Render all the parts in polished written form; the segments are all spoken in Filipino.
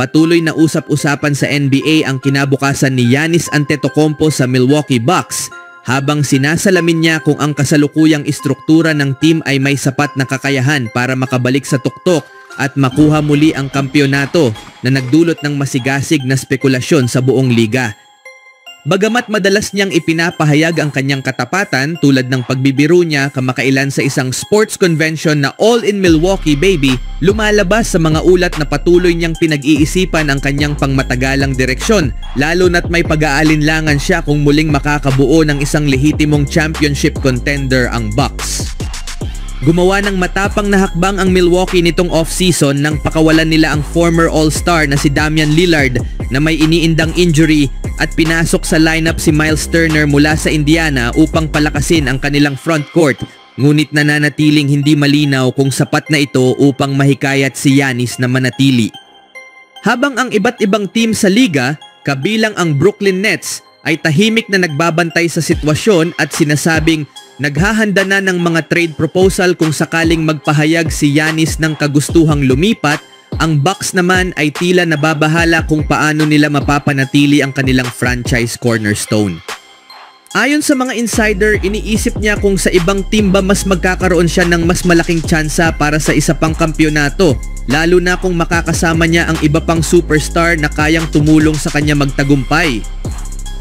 Patuloy na usap-usapan sa NBA ang kinabukasan ni Giannis Antetokounmpo sa Milwaukee Bucks habang sinasalamin niya kung ang kasalukuyang istruktura ng team ay may sapat na kakayahan para makabalik sa tuktok at makuha muli ang kampyonato na nagdulot ng masigasig na spekulasyon sa buong liga. Bagamat madalas niyang ipinapahayag ang kanyang katapatan tulad ng pagbibiro niya kamakailan sa isang sports convention na All in Milwaukee Baby, lumalabas sa mga ulat na patuloy niyang pinag-iisipan ang kanyang pangmatagalang direksyon, lalo na't may pag-aalinlangan siya kung muling makakabuo ng isang lehitimong championship contender ang Bucks. Gumawa ng matapang na hakbang ang Milwaukee nitong off-season nang pakawalan nila ang former All-Star na si Damian Lillard na may iniindang injury at pinasok sa lineup si Miles Turner mula sa Indiana upang palakasin ang kanilang frontcourt, ngunit nananatiling hindi malinaw kung sapat na ito upang mahikayat si Giannis na manatili. Habang ang iba't ibang team sa liga, kabilang ang Brooklyn Nets, ay tahimik na nagbabantay sa sitwasyon at sinasabing naghahanda na ng mga trade proposal kung sakaling magpahayag si Giannis ng kagustuhang lumipat, ang Bucks naman ay tila nababahala kung paano nila mapapanatili ang kanilang franchise cornerstone. Ayon sa mga insider, iniisip niya kung sa ibang team ba mas magkakaroon siya ng mas malaking tsansa para sa isa pang kampyonato, lalo na kung makakasama niya ang iba pang superstar na kayang tumulong sa kanya magtagumpay.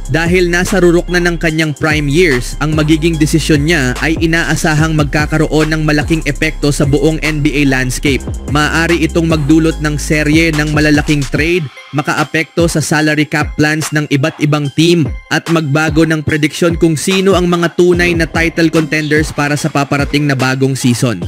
Dahil nasa rurok na ng kanyang prime years, ang magiging desisyon niya ay inaasahang magkakaroon ng malaking epekto sa buong NBA landscape. Maaari itong magdulot ng serye ng malalaking trade, makaapekto sa salary cap plans ng iba't ibang team, at magbago ng prediksyon kung sino ang mga tunay na title contenders para sa paparating na bagong season.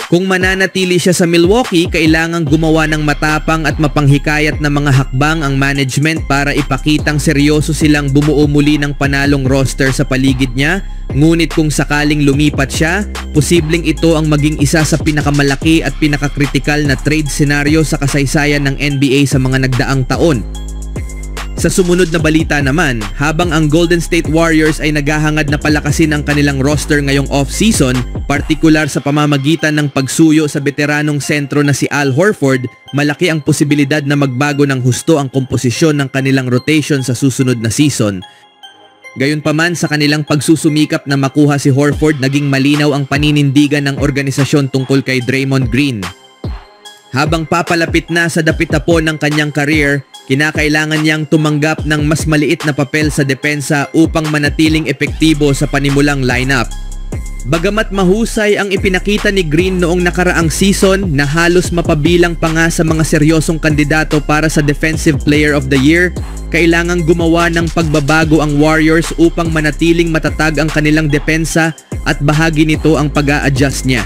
Kung mananatili siya sa Milwaukee, kailangang gumawa ng matapang at mapanghikayat na mga hakbang ang management para ipakitang seryoso silang bumuo muli ng panalong roster sa paligid niya. Ngunit kung sakaling lumipat siya, posibleng ito ang maging isa sa pinakamalaki at pinakakritikal na trade scenario sa kasaysayan ng NBA sa mga nagdaang taon. Sa sumunod na balita naman, habang ang Golden State Warriors ay naghahangad na palakasin ang kanilang roster ngayong off-season, partikular sa pamamagitan ng pagsuyo sa veteranong sentro na si Al Horford, malaki ang posibilidad na magbago ng husto ang komposisyon ng kanilang rotation sa susunod na season. Gayunpaman, sa kanilang pagsusumikap na makuha si Horford, naging malinaw ang paninindigan ng organisasyon tungkol kay Draymond Green. Habang papalapit na sa dapit-tapon ng kanyang career, kinakailangan niyang tumanggap ng mas maliit na papel sa depensa upang manatiling epektibo sa panimulang lineup. Bagamat mahusay ang ipinakita ni Green noong nakaraang season na halos mapabilang pa nga sa mga seryosong kandidato para sa Defensive Player of the Year, kailangang gumawa ng pagbabago ang Warriors upang manatiling matatag ang kanilang depensa at bahagi nito ang pag-a-adjust niya.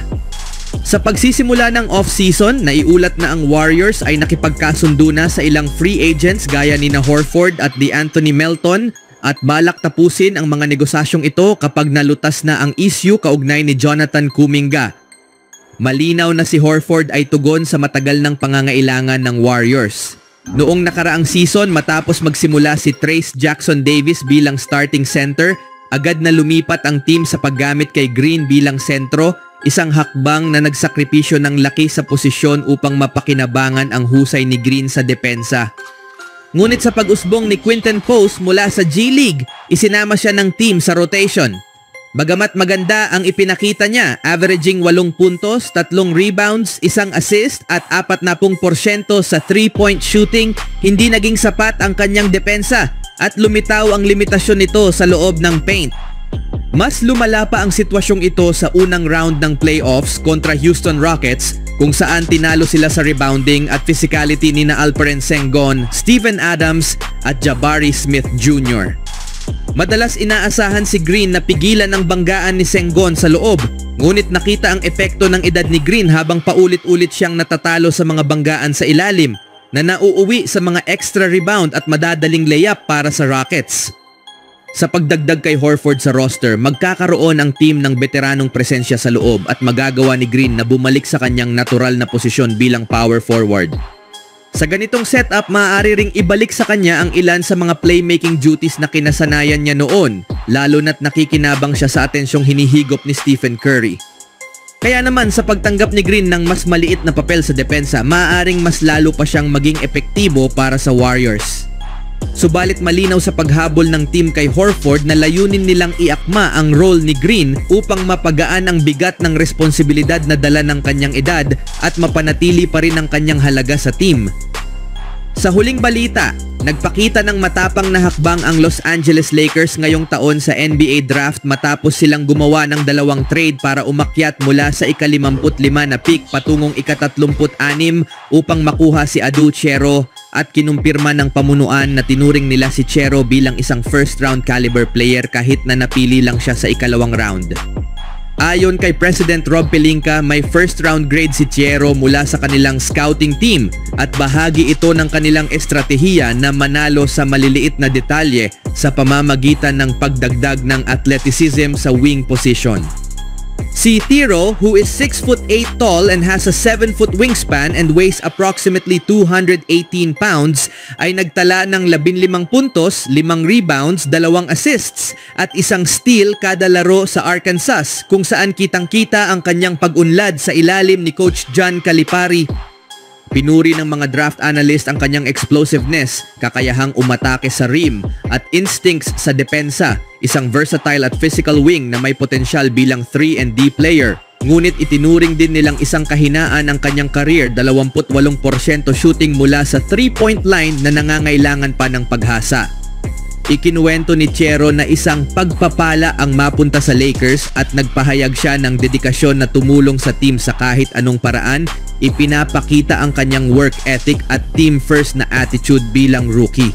Sa pagsisimula ng off-season, naiulat na ang Warriors ay nakipagkasundo na sa ilang free agents gaya ni Horford at De'Anthony Melton at balak tapusin ang mga negosasyong ito kapag nalutas na ang issue kaugnay ni Jonathan Kuminga. Malinaw na si Horford ay tugon sa matagal ng pangangailangan ng Warriors. Noong nakaraang season, matapos magsimula si Trayce Jackson-Davis bilang starting center, agad na lumipat ang team sa paggamit kay Green bilang sentro, isang hakbang na nagsakripisyo ng laki sa posisyon upang mapakinabangan ang husay ni Green sa depensa. Ngunit sa pag-usbong ni Quinton Post mula sa G League, isinama siya ng team sa rotation. Bagamat maganda ang ipinakita niya, averaging 8 puntos, 3 rebounds, 1 assist at 40% sa 3-point shooting, hindi naging sapat ang kanyang depensa at lumitaw ang limitasyon nito sa loob ng paint. Mas lumala pa ang sitwasyong ito sa unang round ng playoffs kontra Houston Rockets, kung saan tinalo sila sa rebounding at physicality ni Alperen Sengun, Steven Adams at Jabari Smith Jr. Madalas inaasahan si Green na pigilan ang banggaan ni Sengun sa loob, ngunit nakita ang epekto ng edad ni Green habang paulit-ulit siyang natatalo sa mga banggaan sa ilalim na nauuwi sa mga extra rebound at madadaling layup para sa Rockets. Sa pagdagdag kay Horford sa roster, magkakaroon ang team ng veteranong presensya sa loob at magagawa ni Green na bumalik sa kanyang natural na posisyon bilang power forward. Sa ganitong setup, maaari ring ibalik sa kanya ang ilan sa mga playmaking duties na kinasanayan niya noon, lalo na't nakikinabang siya sa atensyong hinihigop ni Stephen Curry. Kaya naman sa pagtanggap ni Green ng mas maliit na papel sa depensa, maaaring mas lalo pa siyang maging epektibo para sa Warriors. Subalit malinaw sa paghabol ng team kay Horford na layunin nilang iakma ang role ni Green upang mapagaan ang bigat ng responsibilidad na dala ng kanyang edad at mapanatili pa rin ang kanyang halaga sa team. Sa huling balita, nagpakita ng matapang na hakbang ang Los Angeles Lakers ngayong taon sa NBA draft matapos silang gumawa ng dalawang trade para umakyat mula sa ika-55 na pick patungong ika-36 upang makuha si Adu Chero at kinumpirma ng pamunuan na tinuring nila si Chero bilang isang first round caliber player kahit na napili lang siya sa ika-2 round. Ayon kay President Rob Pelinka, may first round grade si Chero mula sa kanilang scouting team at bahagi ito ng kanilang estratehiya na manalo sa maliliit na detalye sa pamamagitan ng pagdagdag ng athleticism sa wing position. Si Chero, who is 6'8" tall and has a 7-foot wingspan and weighs approximately 218 pounds, ay nagtala ng 15 puntos, 5 rebounds, 2 assists at 1 steal kada laro sa Arkansas, kung saan kitang-kita ang kanyang pag-unlad sa ilalim ni Coach John Calipari. Pinuri ng mga draft analyst ang kanyang explosiveness, kakayahang umatake sa rim at instincts sa depensa, isang versatile at physical wing na may potensyal bilang 3-and-D player. Ngunit itinuring din nilang isang kahinaan ang kanyang career, 28% shooting mula sa 3-point line na nangangailangan pa ng paghasa. Ikinuwento ni Chero na isang pagpapala ang mapunta sa Lakers at nagpahayag siya ng dedikasyon na tumulong sa team sa kahit anong paraan. Ipinapakita ang kanyang work ethic at team first na attitude bilang rookie.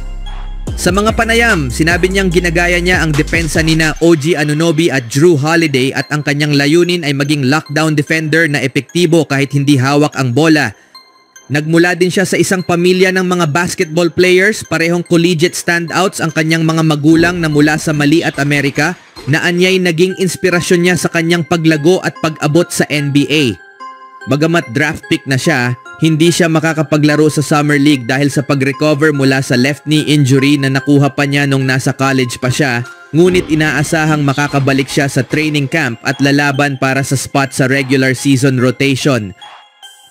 Sa mga panayam, sinabi niyang ginagaya niya ang depensa nina OG Anunoby at Jrue Holiday at ang kanyang layunin ay maging lockdown defender na epektibo kahit hindi hawak ang bola. Nagmula din siya sa isang pamilya ng mga basketball players, parehong collegiate standouts ang kanyang mga magulang na mula sa Mali at Amerika, na anyay naging inspirasyon niya sa kanyang paglago at pag-abot sa NBA. Bagamat draft pick na siya, hindi siya makakapaglaro sa Summer League dahil sa pag-recover mula sa left knee injury na nakuha pa niya nung nasa college pa siya, ngunit inaasahang makakabalik siya sa training camp at lalaban para sa spot sa regular season rotation.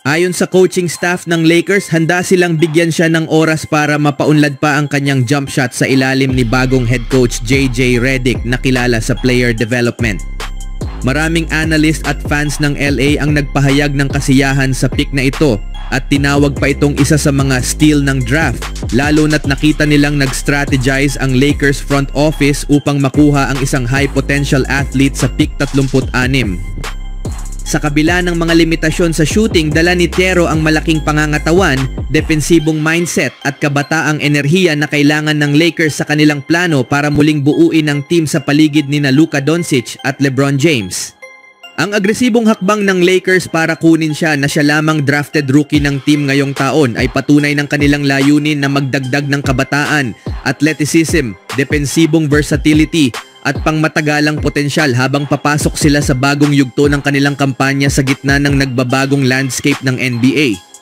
Ayon sa coaching staff ng Lakers, handa silang bigyan siya ng oras para mapaunlad pa ang kanyang jump shot sa ilalim ni bagong head coach JJ Redick na kilala sa player development. Maraming analyst at fans ng LA ang nagpahayag ng kasiyahan sa pick na ito at tinawag pa itong isa sa mga steal ng draft, lalo na't nakita nilang nag-strategize ang Lakers front office upang makuha ang isang high potential athlete sa pick 36. Sa kabila ng mga limitasyon sa shooting, dala ni Chero ang malaking pangangatawan, depensibong mindset at kabataang enerhiya na kailangan ng Lakers sa kanilang plano para muling buuin ang team sa paligid ni Luka Doncic at LeBron James. Ang agresibong hakbang ng Lakers para kunin siya na siya lamang drafted rookie ng team ngayong taon ay patunay ng kanilang layunin na magdagdag ng kabataan, athleticism, depensibong versatility at pangmatagalang potensyal habang papasok sila sa bagong yugto ng kanilang kampanya sa gitna ng nagbabagong landscape ng NBA.